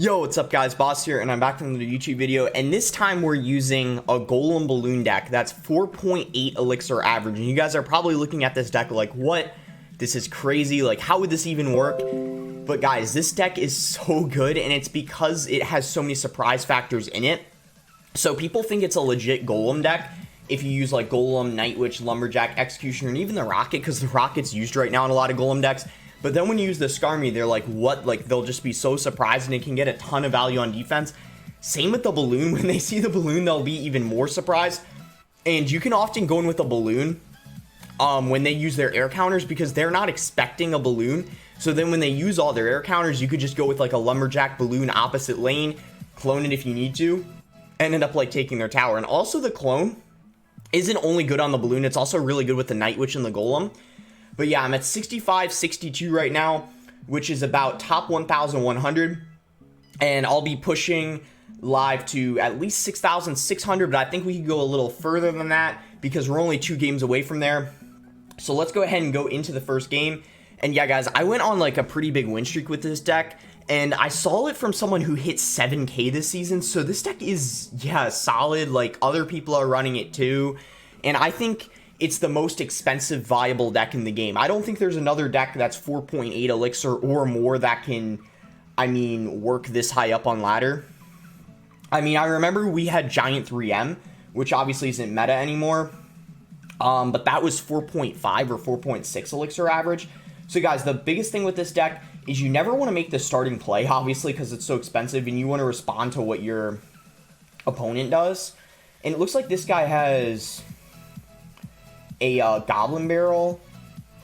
Yo, what's up guys, Boss here, and I'm back from the YouTube video, and this time we're using a Golem Balloon deck that's 4.8 Elixir average, and you guys are probably looking at this deck like, what? This is crazy, like, how would this even work? But guys, this deck is so good, and it's because it has so many surprise factors in it. So people think it's a legit Golem deck if you use like Golem, Night Witch, Lumberjack, Executioner, and even the Rocket, because the Rocket's used right now in a lot of Golem decks. But then when you use the Skarmy, they're like, what? Like, they'll just be so surprised, and it can get a ton of value on defense. Same with the Balloon. When they see the Balloon, they'll be even more surprised. And you can often go in with a Balloon when they use their air counters, because they're not expecting a Balloon. So then when they use all their air counters, you could just go with like a Lumberjack Balloon opposite lane, clone it if you need to, and end up like taking their tower. And also the clone isn't only good on the Balloon, it's also really good with the Night Witch and the Golem. But yeah, I'm at 65-62 right now, which is about top 1,100. And I'll be pushing live to at least 6,600, but I think we could go a little further than that because we're only 2 games away from there. So let's go ahead and go into the first game. And yeah, guys, I went on like a pretty big win streak with this deck, and I saw it from someone who hit 7K this season. So this deck is, yeah, solid. Like, other people are running it too. And I think it's the most expensive viable deck in the game. I don't think there's another deck that's 4.8 Elixir or more that can, I mean, work this high up on ladder. I mean, I remember we had Giant 3M, which obviously isn't meta anymore. But that was 4.5 or 4.6 Elixir average. So guys, the biggest thing with this deck is you never want to make the starting play, obviously, because it's so expensive, and you want to respond to what your opponent does. And it looks like this guy has a Goblin Barrel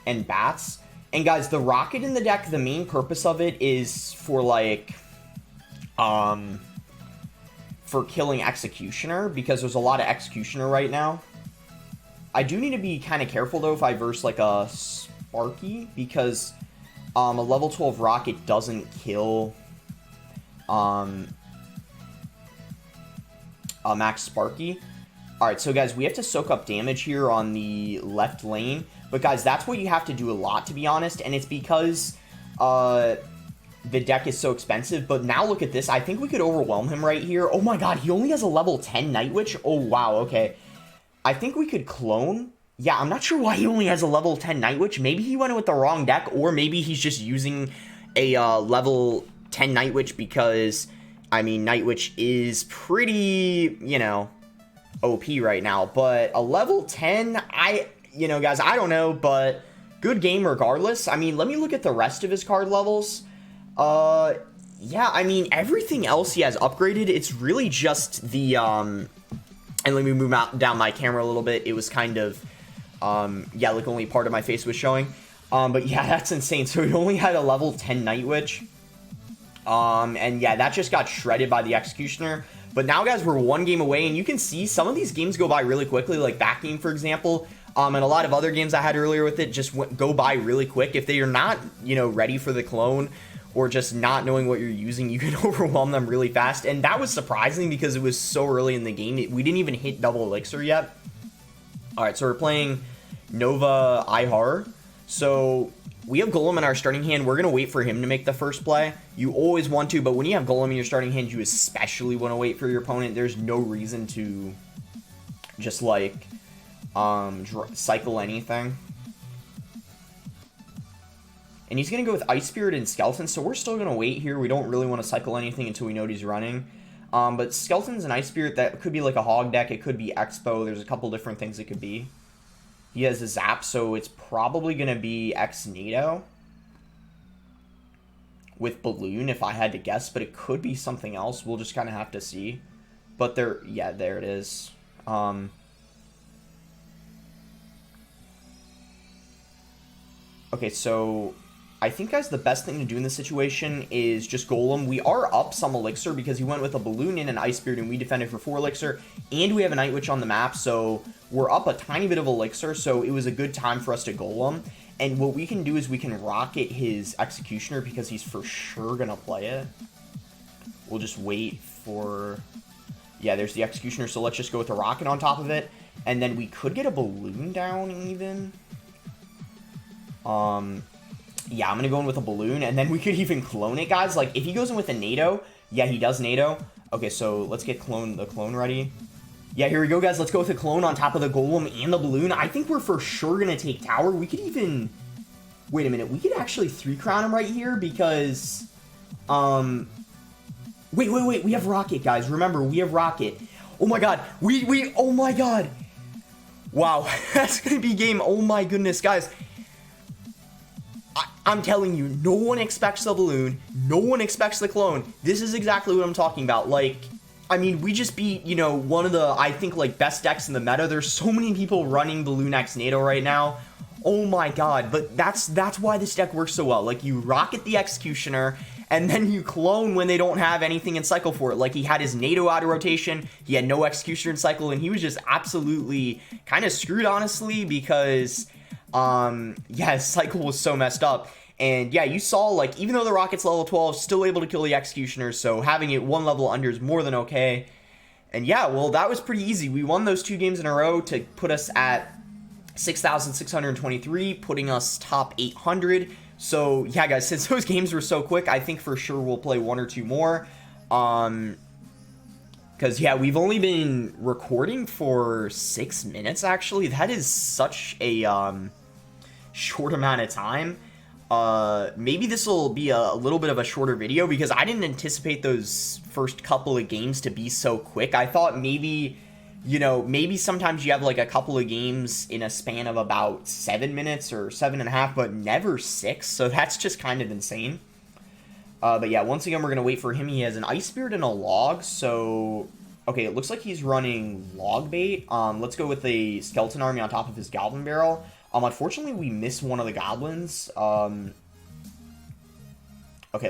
and Bats. And guys, the Rocket in the deck, the main purpose of it is for like for killing Executioner, because there's a lot of Executioner right now. I do need to be kind of careful though if I verse like a Sparky, because a level 12 Rocket doesn't kill a max Sparky. Alright, so guys, we have to soak up damage here on the left lane. But guys, that's what you have to do a lot, to be honest. And it's because the deck is so expensive. But now look at this. I think we could overwhelm him right here. Oh my god, he only has a level 10 Night Witch? Oh wow, okay. I think we could clone. Yeah, I'm not sure why he only has a level 10 Night Witch. Maybe he went with the wrong deck, or maybe he's just using a level 10 Night Witch because, I mean, Night Witch is pretty, you know, OP right now. But a level 10, you know, guys, I don't know, but good game regardless. I mean, let me look at the rest of his card levels. Yeah, I mean, everything else he has upgraded. It's really just the, and let me move down my camera a little bit. It was kind of, yeah, like only part of my face was showing. But yeah, that's insane. So he only had a level 10 Night Witch. And yeah, that just got shredded by the Executioner. But now, guys, we're 1 game away, and you can see some of these games go by really quickly, like that game, for example. And a lot of other games I had earlier with it just go by really quick. If they are not, you know, ready for the clone, or just not knowing what you're using, you can overwhelm them really fast. And that was surprising because it was so early in the game. We didn't even hit double Elixir yet. Alright, so we're playing Nova iHorror. So we have Golem in our starting hand. We're going to wait for him to make the first play. You always want to, but when you have Golem in your starting hand, you especially want to wait for your opponent. There's no reason to just, like, cycle anything. And he's going to go with Ice Spirit and Skeleton, so we're still going to wait here. We don't really want to cycle anything until we know what he's running. But Skeletons and Ice Spirit, that could be like a Hog deck. It could be Expo. There's a couple different things it could be. He has a Zap, so it's probably going to be Ex-Nado with Balloon, if I had to guess. But it could be something else. We'll just kind of have to see. But there, yeah, there it is. Okay, so I think, guys, the best thing to do in this situation is just Golem. We are up some Elixir because he went with a Balloon and an Ice Spirit, and we defended for 4 Elixir. And we have a Night Witch on the map, so we're up a tiny bit of Elixir, so it was a good time for us to Golem. And what we can do is we can Rocket his Executioner because he's for sure going to play it. We'll just wait for... Yeah, there's the Executioner, so let's just go with the Rocket on top of it. And then we could get a Balloon down even. Yeah, I'm going to go in with a balloon, and then we could even clone it, guys. Like, if he goes in with a NATO, yeah, he does NATO. Okay, so let's get the clone ready. Yeah, here we go, guys. Let's go with a clone on top of the golem and the balloon. I think we're for sure going to take tower. We could even... Wait a minute. We could actually 3-crown him right here because... Wait. We have rocket, guys. Remember, we have rocket. Oh, my God. Oh, my God. Wow. That's going to be game. Oh, my goodness, guys. I'm telling you, no one expects the balloon. No one expects the clone. This is exactly what I'm talking about. Like, I mean, we just beat, you know, one of the, I think, like, best decks in the meta. There's so many people running Balloon X NATO right now. Oh my god. But that's why this deck works so well. Like, you rocket the Executioner, and then you clone when they don't have anything in cycle for it. Like, he had his NATO out of rotation, he had no Executioner in cycle, and he was just absolutely kind of screwed, honestly, because, yeah, his cycle was so messed up. And yeah, you saw, like, even though the rocket's level 12, still able to kill the Executioner, so having it one level under is more than okay. And yeah, well, that was pretty easy. We won those 2 games in a row to put us at 6,623, putting us top 800. So yeah, guys, since those games were so quick, I think for sure we'll play 1 or 2 more. Because yeah, we've only been recording for 6 minutes, actually. That is such a short amount of time. Maybe this will be a little bit of a shorter video because I didn't anticipate those first couple of games to be so quick. I thought maybe, you know, maybe sometimes you have like a couple of games in a span of about 7 minutes or 7.5, but never 6. So that's just kind of insane. But yeah, once again, we're going to wait for him. He has an Ice Spirit and a Log. So, okay, it looks like he's running Log Bait. Let's go with the Skeleton Army on top of his Goblin Barrel. Unfortunately, we missed one of the goblins. Okay,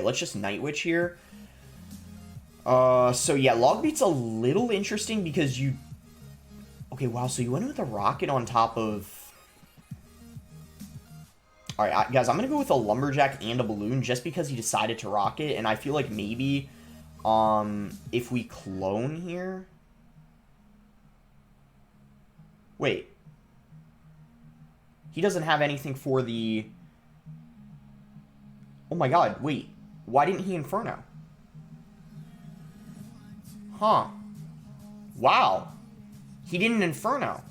let's just Night Witch here. So yeah, Log Bait's a little interesting because you... Okay, wow, so you went with a rocket on top of... Alright, guys, I'm gonna go with a Lumberjack and a Balloon just because he decided to rocket, and I feel like maybe, if we clone here... Wait. He doesn't have anything for the... Oh my god, wait. Why didn't he Inferno? Huh. Wow. He didn't Inferno.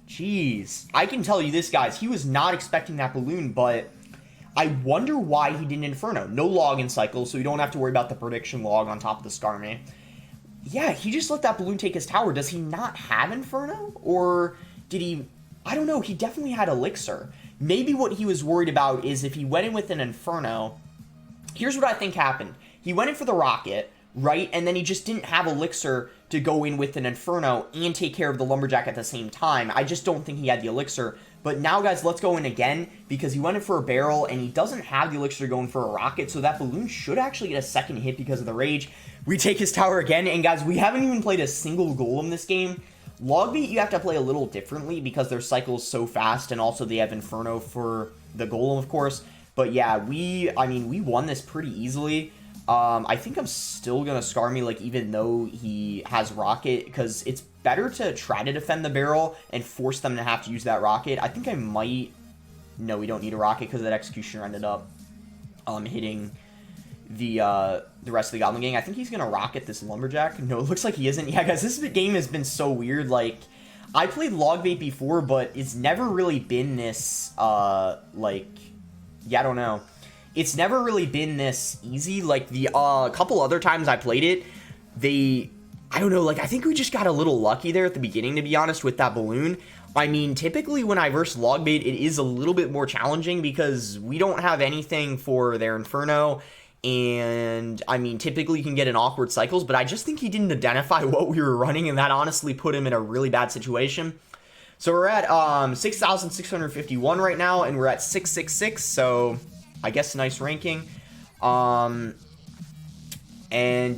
Jeez. I can tell you this, guys. He was not expecting that balloon, but I wonder why he didn't Inferno. No log in cycle, so you don't have to worry about the prediction log on top of the Skarmy. Yeah, he just let that balloon take his tower. Does he not have Inferno? Or... did he... I don't know, he definitely had Elixir. Maybe what he was worried about is if he went in with an Inferno... Here's what I think happened. He went in for the Rocket, right? And then he just didn't have Elixir to go in with an Inferno and take care of the Lumberjack at the same time. I just don't think he had the Elixir. But now, guys, let's go in again, because he went in for a Barrel, and he doesn't have the Elixir going for a Rocket, so that Balloon should actually get a second hit because of the Rage. We take his tower again, and guys, we haven't even played a single Golem this game. Log Bait you have to play a little differently because their cycle is so fast, and also they have Inferno for the Golem, of course. But yeah, we won this pretty easily. I think I'm still gonna Skarmy, like, even though he has Rocket, because it's better to try to defend the Barrel and force them to have to use that Rocket. I think I might... No, we don't need a Rocket because that Executioner ended up hitting the rest of the Goblin Gang. I think he's gonna Rocket this Lumberjack. No, it looks like he isn't. Yeah, guys, this game has been so weird. Like, I played Log Bait before, but it's never really been this, like... Yeah, I don't know. It's never really been this easy. Like, the couple other times I played it, I don't know, like, I think we just got a little lucky there at the beginning, to be honest, with that balloon. I mean, typically when I verse Log Bait, it is a little bit more challenging because we don't have anything for their Inferno, and, I mean, typically you can get in awkward cycles, but I just think he didn't identify what we were running, and that honestly put him in a really bad situation. So we're at 6,651 right now, and we're at 666, so I guess nice ranking. And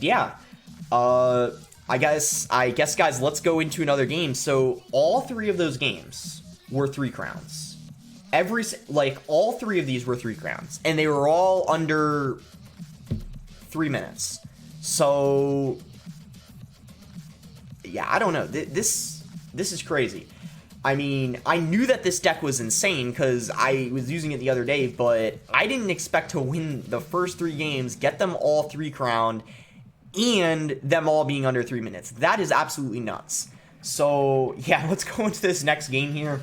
yeah, I guess, guys, let's go into another game. So all 3 of those games were 3 crowns. All 3 of these were 3 crowns, and they were all under 3 minutes. So yeah, I don't know. This is crazy. I mean, I knew that this deck was insane because I was using it the other day, but I didn't expect to win the first 3 games, get them all 3 crowned, and them all being under 3 minutes. That is absolutely nuts. So, yeah, let's go into this next game here.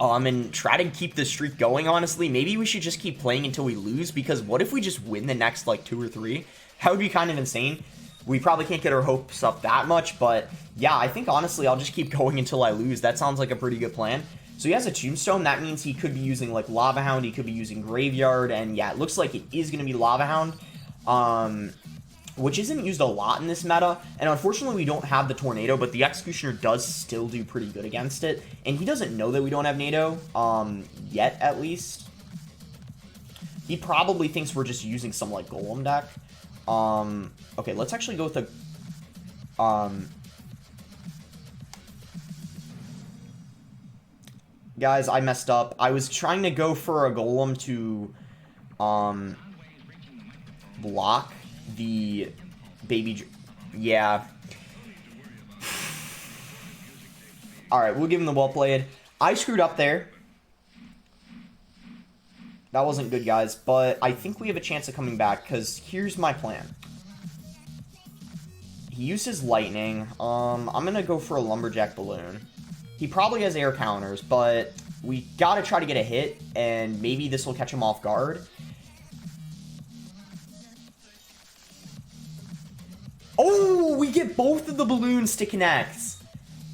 And try to keep the streak going, honestly. Maybe we should just keep playing until we lose, because what if we just win the next, like, 2 or 3? That would be kind of insane. We probably can't get our hopes up that much, but yeah, I think honestly I'll just keep going until I lose. That sounds like a pretty good plan. So he has a Tombstone. That means he could be using like Lava Hound, he could be using Graveyard, and yeah, it looks like it is going to be Lava Hound, which isn't used a lot in this meta. And unfortunately we don't have the Tornado, but the Executioner does still do pretty good against it. And he doesn't know that we don't have NATO, yet at least. He probably thinks we're just using some like Golem deck. Okay, let's actually go with the, guys, I messed up. I was trying to go for a Golem to, block the baby, yeah. Alright, we'll give him the well played. I screwed up there. That wasn't good, guys, but I think we have a chance of coming back, because here's my plan. He uses Lightning. I'm going to go for a Lumberjack Balloon. He probably has air counters, but we got to try to get a hit, and maybe this will catch him off guard. Oh, we get both of the balloons to connect.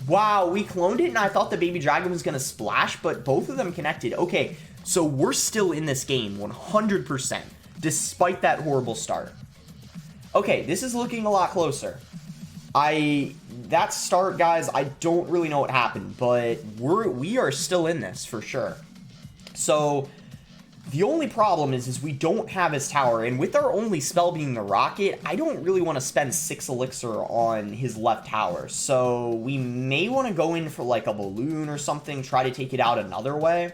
Wow, we cloned it, and I thought the Baby Dragon was going to splash, but both of them connected. Okay, so we're still in this game 100%, despite that horrible start. Okay, this is looking a lot closer. That start, guys, I don't really know what happened, but we are still in this for sure. So the only problem is we don't have his tower, and with our only spell being the rocket, I don't really want to spend 6 elixir on his left tower. So we may want to go in for like a balloon or something, try to take it out another way.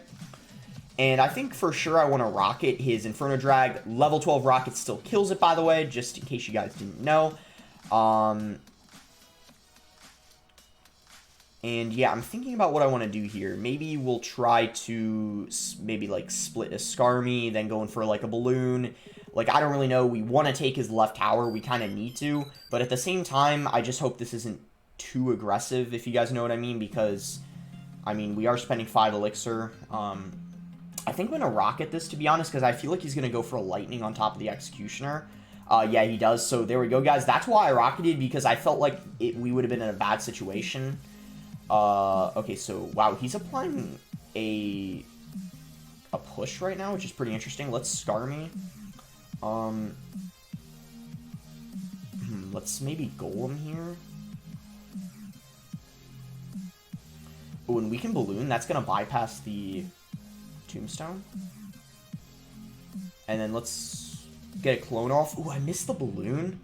And I think for sure I want to rocket his Inferno Drag. Level 12 rocket still kills it, by the way, just in case you guys didn't know. And yeah, I'm thinking about what I want to do here. Maybe we'll try to maybe like split a Skarmy, then go in for like a balloon. Like, I don't really know. We want to take his left tower. We kind of need to. But at the same time, I just hope this isn't too aggressive, if you guys know what I mean. Because, I mean, we are spending 5 elixir. I think I'm going to rocket this, to be honest, because I feel like he's going to go for a Lightning on top of the Executioner. Yeah, he does. So there we go, guys. That's why I rocketed, because I felt like we would have been in a bad situation. Okay, so, wow, he's applying a push right now, which is pretty interesting. Let's Skarmy. Let's maybe Golem here. Oh, and we can Balloon. That's going to bypass the Tombstone. And then let's get a clone off. Ooh, I missed the Balloon.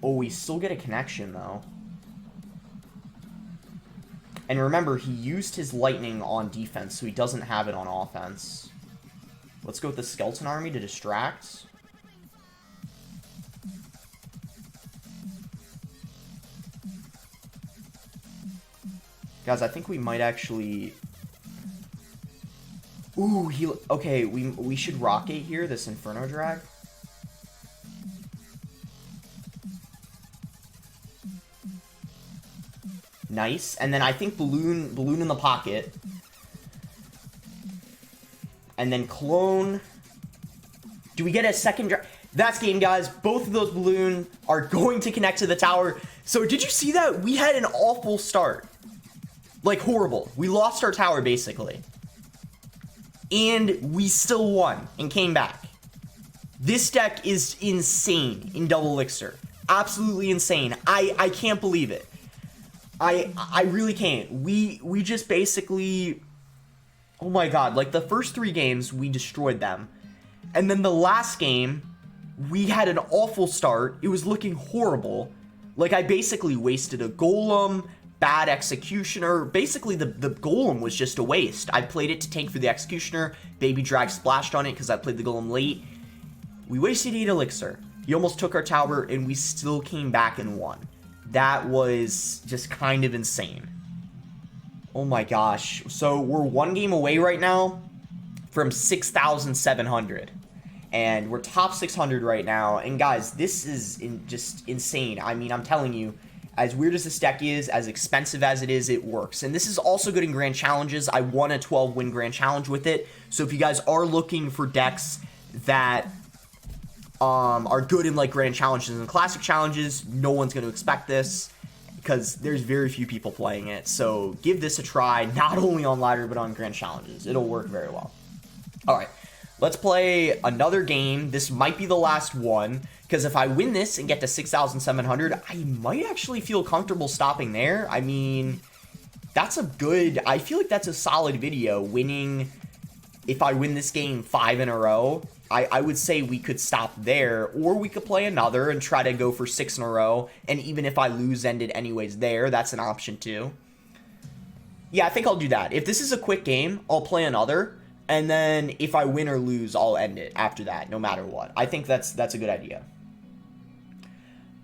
Oh, we still get a connection, though. And remember, he used his Lightning on defense, so he doesn't have it on offense. Let's go with the Skeleton Army to distract. Guys, I think we might actually... Ooh, okay, we should rocket here, this Inferno Drag. Nice. And then I think Balloon in the pocket. And then Clone. Do we get a second drag? That's game, guys. Both of those Balloon are going to connect to the tower. So did you see that? We had an awful start. Like, horrible. We lost our tower, basically. And we still won and came back. This deck is insane in double elixir. Absolutely insane. I can't believe it. I really can't. We just basically... Oh my god. Like, the first 3 games, we destroyed them. And then the last game, we had an awful start. It was looking horrible. Like, I basically wasted a Golem... Bad Executioner. Basically, the Golem was just a waste. I played it to tank for the Executioner. Baby Drag splashed on it because I played the Golem late. We wasted 8 elixir. He almost took our tower, and we still came back and won. That was just kind of insane. Oh my gosh. So we're one game away right now from 6,700. And we're top 600 right now. And guys, this is just insane. I mean, I'm telling you, as weird as this deck is, as expensive as it is, it works. And this is also good in Grand Challenges. I won a 12-win Grand Challenge with it. So if you guys are looking for decks that are good in like Grand Challenges and Classic Challenges, no one's going to expect this because there's very few people playing it. So give this a try, not only on ladder, but on Grand Challenges. It'll work very well. All right. Let's play another game. This might be the last one, because if I win this and get to 6,700, I might actually feel comfortable stopping there. I mean, that's a good... I feel like that's a solid video, winning... If I win this game 5 in a row, I would say we could stop there, or we could play another and try to go for 6 in a row, and even if I lose, end it anyways there. That's an option too. Yeah, I think I'll do that. If this is a quick game, I'll play another. And then if I win or lose, I'll end it after that, no matter what. I think that's a good idea.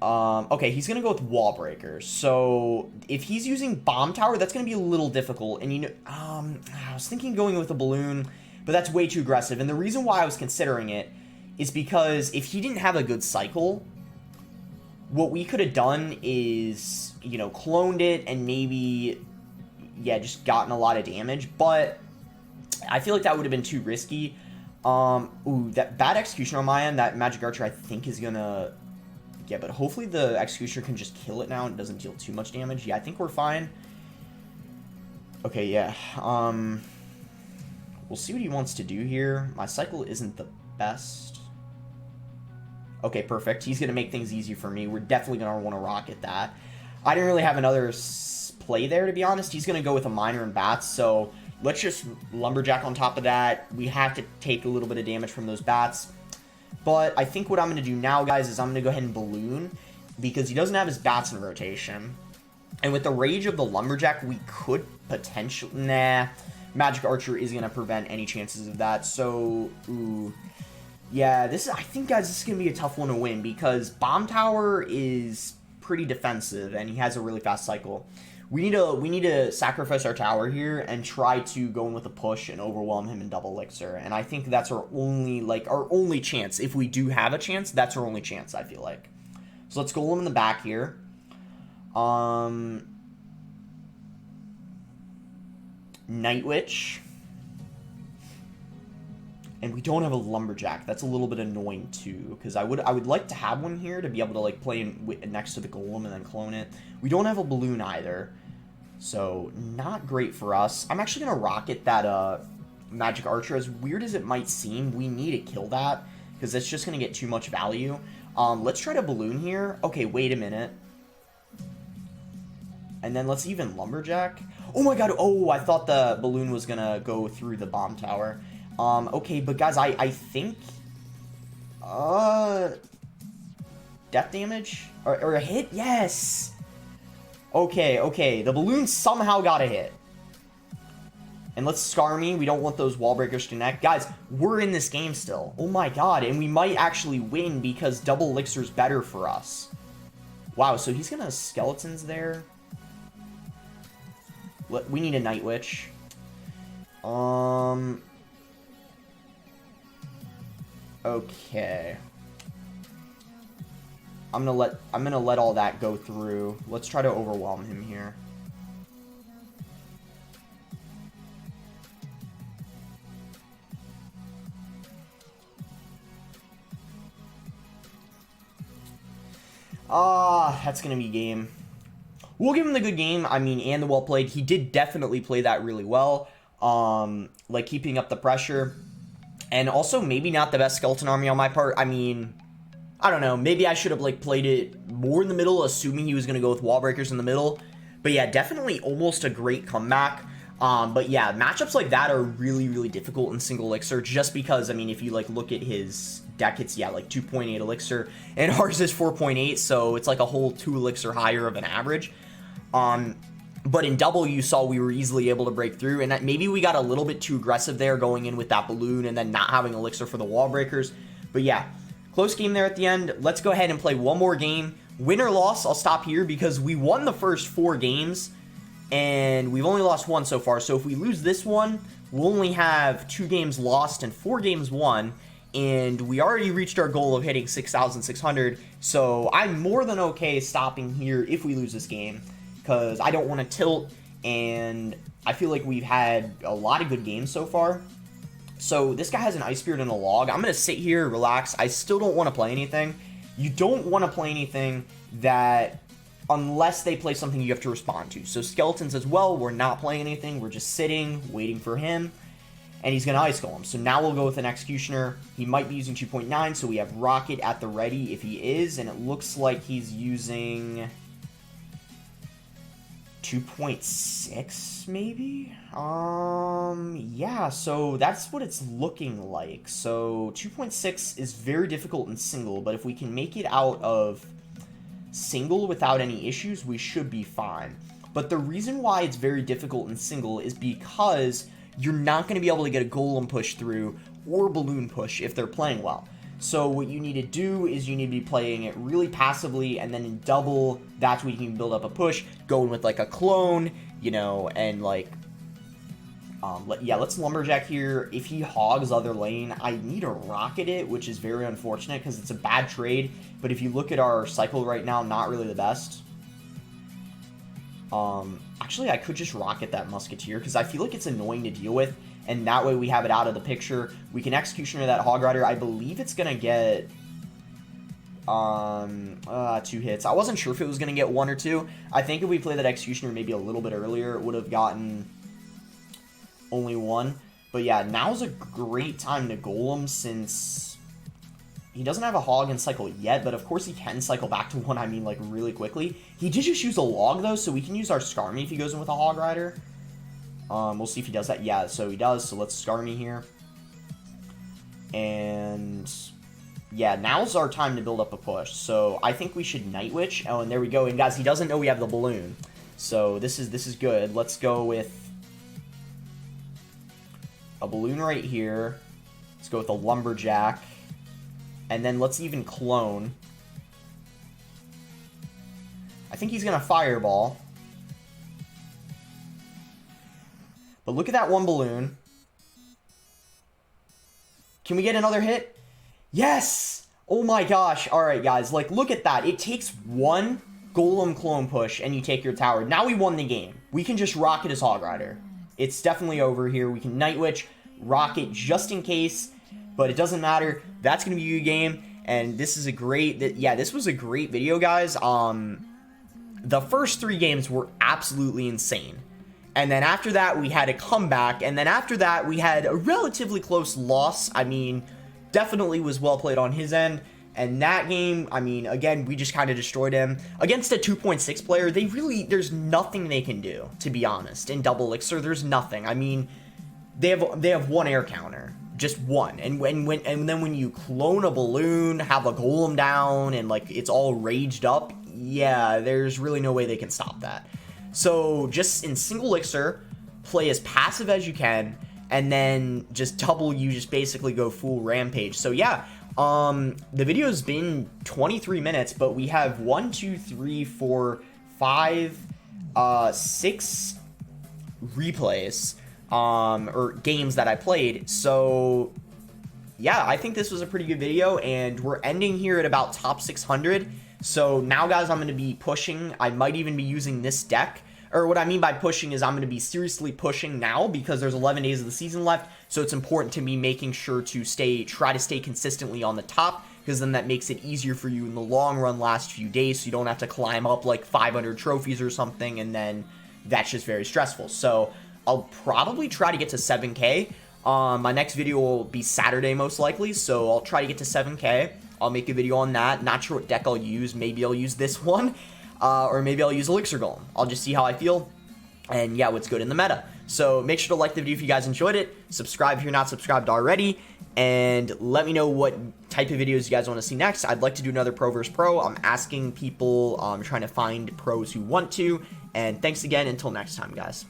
Okay, he's going to go with Wall Breakers. So if he's using Bomb Tower, that's going to be a little difficult. And, you know, I was thinking going with a Balloon, but that's way too aggressive. And the reason why I was considering it is because if he didn't have a good cycle, what we could have done is, you know, cloned it and maybe, yeah, just gotten a lot of damage. But I feel like that would have been too risky. Ooh, that bad Executioner on my end, that Magic Archer I think is gonna... Yeah, but hopefully the Executioner can just kill it now and doesn't deal too much damage. Yeah, I think we're fine. Okay, yeah. We'll see what he wants to do here. My cycle isn't the best. Okay, perfect. He's gonna make things easy for me. We're definitely gonna want to rocket that. I didn't really have another play there, to be honest. He's gonna go with a Miner and Bats, so... Let's just Lumberjack on top of that. We have to take a little bit of damage from those bats. But I think what I'm going to do now, guys, is I'm going to go ahead and Balloon, because he doesn't have his bats in rotation. And with the Rage of the Lumberjack, we could potentially... Nah. Magic Archer is going to prevent any chances of that. So, ooh. Yeah, this is... I think, guys, this is going to be a tough one to win, because Bomb Tower is pretty defensive, and he has a really fast cycle. We need to sacrifice our tower here and try to go in with a push and overwhelm him in double elixir. And I think that's our only chance. If we do have a chance, that's our only chance, I feel like. So let's golem in the back here. Night Witch. And we don't have a Lumberjack. That's a little bit annoying too, because I would like to have one here to be able to like play next to the golem and then clone it. We don't have a Balloon either, so not great for us. I'm actually gonna rocket that Magic Archer. As weird as it might seem, we need to kill that because it's just gonna get too much value. Let's try to Balloon here. Okay, wait a minute. And then let's even Lumberjack. Oh my god! Oh, I thought the Balloon was gonna go through the bomb tower. Okay, but guys, I think, death damage? Or a hit? Yes! Okay, the Balloon somehow got a hit. And let's Scar Me, we don't want those Wall Breakers to connect. Guys, we're in this game still. Oh my god, and we might actually win because double Elixir's better for us. Wow, so he's gonna Skeletons there. We need a Night Witch. Okay. I'm gonna let all that go through. Let's try to overwhelm him here. That's gonna be game. We'll give him the good game, I mean, and the well played. He did definitely play that really well. Like keeping up the pressure. And also, maybe not the best skeleton army on my part. I mean, I don't know. Maybe I should have, like, played it more in the middle, assuming he was going to go with Wall Breakers in the middle. But, yeah, definitely almost a great comeback. But, yeah, matchups like that are really, really difficult in single elixir. Just because, I mean, if you, like, look at his deck, it's, yeah, like 2.8 elixir. And ours is 4.8, so it's, like, a whole 2 elixir higher of an average. But in double, you saw we were easily able to break through, and that maybe we got a little bit too aggressive there going in with that Balloon and then not having Elixir for the Wall Breakers. But yeah, close game there at the end. Let's go ahead and play one more game. win or loss, I'll stop here because we won the first 4 games and we've only lost 1 so far. So if we lose this one, we'll only have 2 games lost and 4 games won. And we already reached our goal of hitting 6,600. So I'm more than okay stopping here if we lose this game, because I don't want to tilt, and I feel like we've had a lot of good games so far. So this guy has an Ice Spirit and a Log. I'm going to sit here, relax. I still don't want to play anything. You don't want to play anything that, unless they play something you have to respond to. So Skeletons as well, we're not playing anything. We're just sitting, waiting for him. And he's going to Ice Golem. So now we'll go with an Executioner. He might be using 2.9, so we have Rocket at the ready if he is. And it looks like he's using 2.6, maybe? Yeah, so that's what it's looking like. So 2.6 is very difficult in single, but if we can make it out of single without any issues, we should be fine. But the reason why it's very difficult in single is because you're not going to be able to get a Golem push through or Balloon push if they're playing well. So what you need to do is you need to be playing it really passively, and then in double, that's where you can build up a push, going with like a clone, you know, and like, yeah, let's Lumberjack here. If he hogs other lane, I need to Rocket it, which is very unfortunate because it's a bad trade. But if you look at our cycle right now, not really the best. Actually, I could just Rocket that Musketeer because I feel like it's annoying to deal with, and that way we have it out of the picture. We can Executioner that Hog Rider. I believe it's gonna get 2 hits. I wasn't sure if it was gonna get 1 or 2. I think if we played that Executioner maybe a little bit earlier, it would have gotten only 1. But yeah, now's a great time to Golem since he doesn't have a Hog in cycle yet, but of course he can cycle back to 1, I mean, like, really quickly. He did just use a Log, though, so we can use our Skarmy if he goes in with a Hog Rider. We'll see if he does that. Yeah, so he does, so let's Skarmy here. And yeah, now's our time to build up a push. So I think we should Night Witch. Oh, and there we go. And guys, he doesn't know we have the Balloon. So this is good. Let's go with a Balloon right here. Let's go with a Lumberjack. And then let's even clone. I think he's going to Fireball. But look at that one Balloon. Can we get another hit? Yes! Oh my gosh. Alright, guys. Like, look at that. It takes 1 Golem clone push and you take your tower. Now we won the game. We can just Rocket his Hog Rider. It's definitely over here. We can Night Witch, Rocket just in case. But it doesn't matter. That's going to be a game. And this is a great... Yeah, this was a great video, guys. The first 3 games were absolutely insane. And then after that, we had a comeback. And then after that, we had a relatively close loss. I mean, definitely was well played on his end. And that game, I mean, again, we just kind of destroyed him. Against a 2.6 player, there's nothing they can do, to be honest. In Double Elixir, there's nothing. I mean, they have 1 air counter. Just 1. And then when you clone a Balloon, have a Golem down, and like it's all raged up, yeah, there's really no way they can stop that. So just in single Elixir, play as passive as you can, and then just double, you just basically go full rampage. So yeah, the video's been 23 minutes, but we have 1, 2, 3, 4, 5, 6 replays, or games that I played. So yeah, I think this was a pretty good video, and we're ending here at about top 600. So now, guys, I'm going to be pushing. I might even be using this deck. Or what I mean by pushing is I'm going to be seriously pushing now because there's 11 days of the season left. So it's important to me making sure to try to stay consistently on the top, because then that makes it easier for you in the long run last few days, so you don't have to climb up like 500 trophies or something, and then that's just very stressful. So I'll probably try to get to 7K. My next video will be Saturday most likely, so I'll try to get to 7K. I'll make a video on that. Not sure what deck I'll use. Maybe I'll use this one, or maybe I'll use Elixir Golem. I'll just see how I feel, and yeah, what's good in the meta. So make sure to like the video if you guys enjoyed it. Subscribe if you're not subscribed already, and let me know what type of videos you guys want to see next. I'd like to do another Pro vs. Pro. I'm asking people, trying to find pros who want to, and thanks again. Until next time, guys.